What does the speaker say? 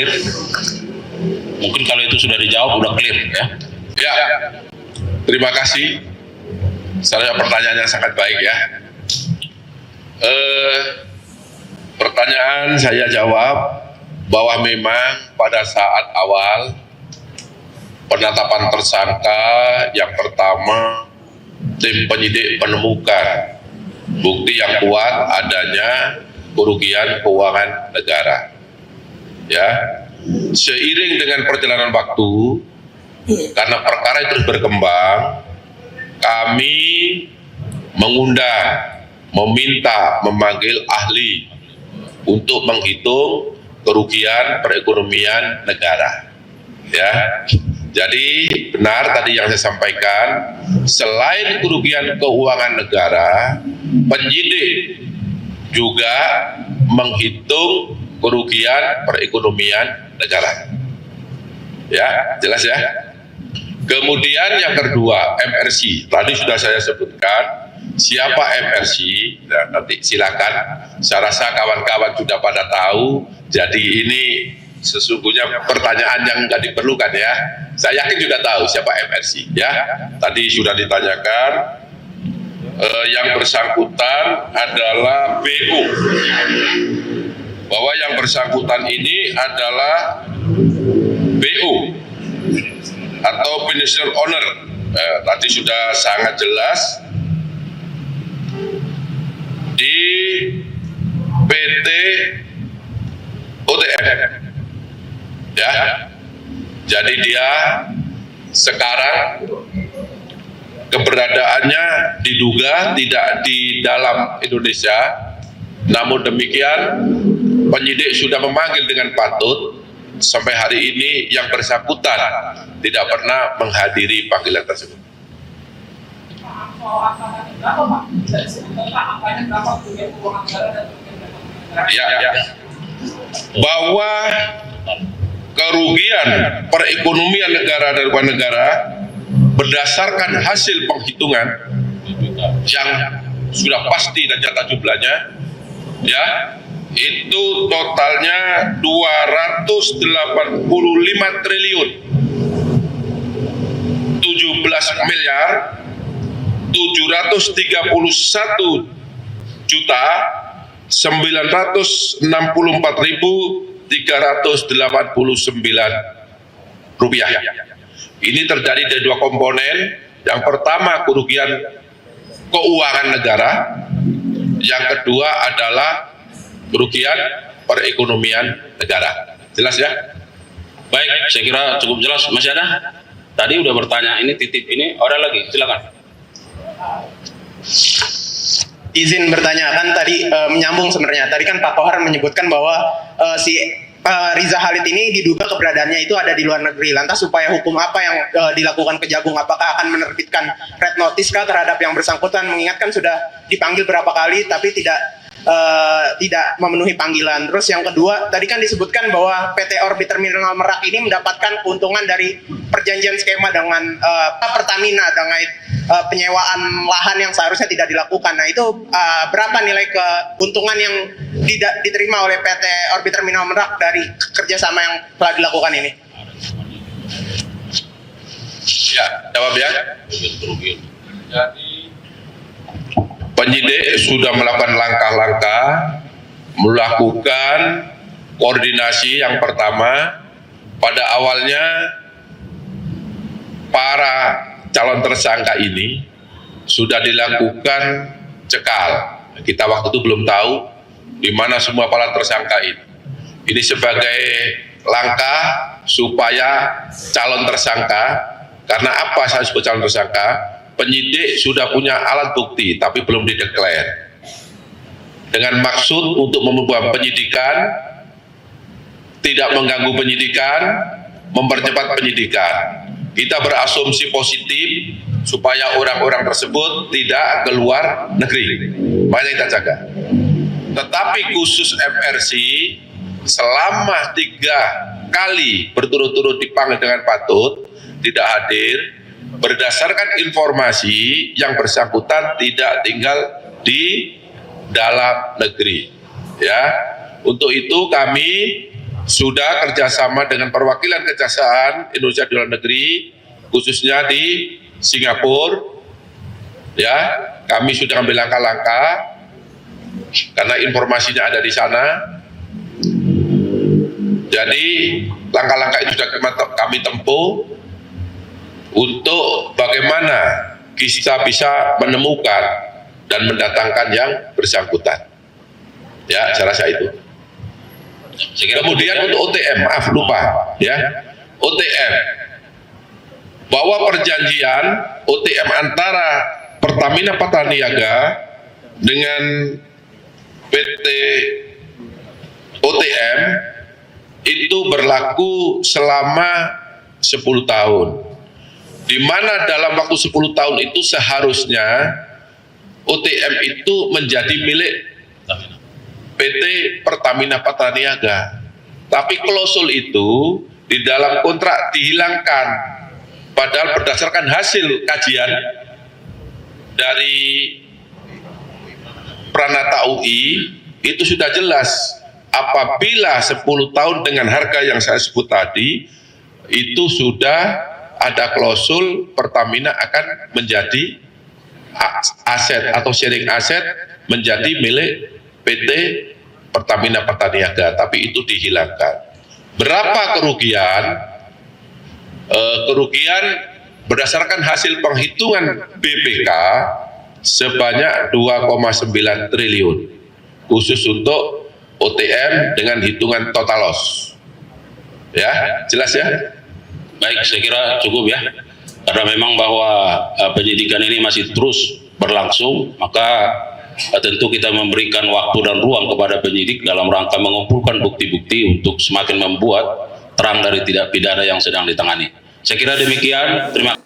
clear. Mungkin kalau itu sudah dijawab udah clear ya. Ya, terima kasih. Pertanyaannya sangat baik ya. Pertanyaan saya jawab bahwa memang pada saat awal penetapan tersangka yang pertama, tim penyidik menemukan bukti yang kuat adanya kerugian keuangan negara. Ya, seiring dengan perjalanan waktu, karena perkara itu terus berkembang, kami mengundang, meminta, memanggil ahli untuk menghitung kerugian perekonomian negara. Ya, jadi benar tadi yang saya sampaikan, selain kerugian keuangan negara, penyidik juga menghitung kerugian perekonomian negara. Ya, jelas ya. Kemudian yang kedua, MRC. Tadi sudah saya sebutkan siapa MRC. Nah, nanti silakan. Saya rasa kawan-kawan sudah pada tahu. Jadi ini sesungguhnya pertanyaan yang nggak diperlukan ya. Saya yakin juga tahu siapa MRC ya. Tadi sudah ditanyakan. Yang bersangkutan adalah BU. Bahwa yang bersangkutan ini adalah BU atau beneficial owner. Tadi sudah sangat jelas di PT OTF ya. Jadi dia sekarang keberadaannya diduga tidak di dalam Indonesia, namun demikian penyidik sudah memanggil dengan patut. Sampai hari ini yang bersangkutan tidak pernah menghadiri panggilan tersebut. Ya. Bahwa kerugian perekonomian negara dari luar negara berdasarkan hasil penghitungan yang sudah pasti dan nyata jumlahnya, ya, itu totalnya 285 triliun 17 miliar 731 juta 964.389 rupiah. Ini terjadi dari dua komponen. Yang pertama kerugian keuangan negara, yang kedua adalah kerugian perekonomian negara. Jelas ya? Baik, saya kira cukup jelas. Masih ada? Tadi udah bertanya, ini titip ini, ada lagi, silakan. Izin bertanya, kan tadi menyambung sebenarnya. Tadi kan Pak Kohar menyebutkan bahwa si Riza Khalid ini diduga keberadaannya itu ada di luar negeri. Lantas upaya hukum apa yang dilakukan Kejagung? Apakah akan menerbitkan red notice kah terhadap yang bersangkutan? Mengingatkan sudah dipanggil berapa kali tapi tidak memenuhi panggilan. Terus yang kedua, tadi kan disebutkan bahwa PT Orbit Terminal Merak ini mendapatkan keuntungan dari perjanjian skema dengan Pertamina dengan penyewaan lahan yang seharusnya tidak dilakukan. Nah itu berapa nilai keuntungan yang diterima oleh PT Orbit Terminal Merak dari kerjasama yang telah dilakukan ini? Ya, jawab ya. Penyidik sudah melakukan langkah-langkah, melakukan koordinasi. Yang pertama, pada awalnya para calon tersangka ini sudah dilakukan cekal. Kita waktu itu belum tahu di mana semua para tersangka ini. Ini sebagai langkah supaya calon tersangka, karena apa saya sebut calon tersangka? Penyidik sudah punya alat bukti tapi belum dideklar, dengan maksud untuk membuat penyidikan, tidak mengganggu penyidikan, mempercepat penyidikan. Kita berasumsi positif supaya orang-orang tersebut tidak keluar negeri, makanya kita jaga. Tetapi khusus MRC selama 3 kali berturut-turut dipanggil dengan patut tidak hadir. Berdasarkan informasi yang bersangkutan tidak tinggal di dalam negeri, ya. Untuk itu kami sudah kerjasama dengan perwakilan Kejaksaan Indonesia di luar negeri, khususnya di Singapura. Ya, kami sudah ambil langkah-langkah karena informasinya ada di sana. Jadi langkah-langkah itu sudah kami tempuh untuk bagaimana kita bisa menemukan dan mendatangkan yang bersangkutan. Ya, saya rasa itu. Kemudian untuk OTM, maaf lupa ya, OTM, bahwa perjanjian OTM antara Pertamina Patraniaga dengan PT OTM itu berlaku selama 10 tahun, di mana dalam waktu 10 tahun itu seharusnya OTM itu menjadi milik PT Pertamina Patraniaga. Tapi klausul itu di dalam kontrak dihilangkan. Padahal berdasarkan hasil kajian dari Pranata UI itu sudah jelas, apabila 10 tahun dengan harga yang saya sebut tadi itu sudah ada klausul Pertamina akan menjadi aset atau sharing aset menjadi milik PT Pertamina Patraniaga, tapi itu dihilangkan. Berapa kerugian? Kerugian berdasarkan hasil penghitungan BPK sebanyak 2,9 triliun khusus untuk OTM dengan hitungan total loss. Ya, jelas ya? Baik, saya kira cukup ya. Karena memang bahwa penyidikan ini masih terus berlangsung, maka tentu kita memberikan waktu dan ruang kepada penyidik dalam rangka mengumpulkan bukti-bukti untuk semakin membuat terang dari tindak pidana yang sedang ditangani. Saya kira demikian. Terima kasih.